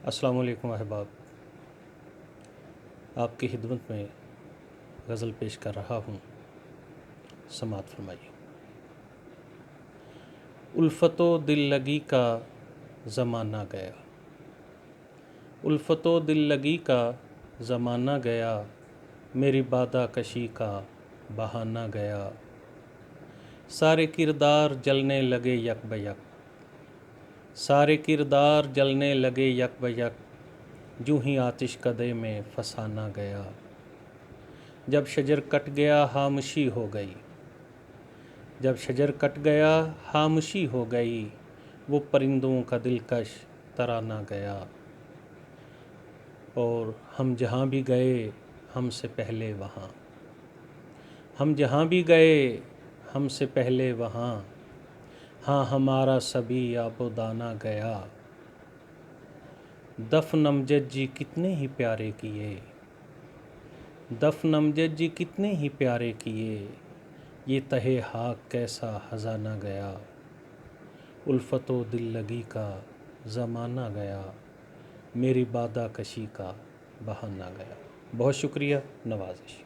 अस्सलाम वालेकुम अहबाब, आपकी खिदमत में गज़ल पेश कर रहा हूँ। समात फरमाइए। उल्फ़तो दिल लगी का ज़माना गया, उल्फ़तो दिल लगी का ज़माना गया, मेरी बादा कशी का बहाना गया। सारे किरदार जलने लगे यक बयक, सारे किरदार जलने लगे यक बयक, जूँ ही आतिश कदे में फसाना गया। जब शजर कट गया खामोशी हो गई, जब शजर कट गया खामोशी हो गई, वो परिंदों का दिलकश तराना गया। और हम जहाँ भी गए हमसे पहले वहाँ, हम जहाँ भी गए हमसे पहले वहाँ, हाँ हमारा सभी आबोदाना गया। दफन अमजद जी कितने ही प्यारे किए, दफन अमजद जी कितने ही प्यारे किए, ये तहे हाक कैसा खजाना गया। उल्फ़तो दिल लगी का ज़माना गया, मेरी बादा कशी का बहाना गया। बहुत शुक्रिया, नवाज़िश।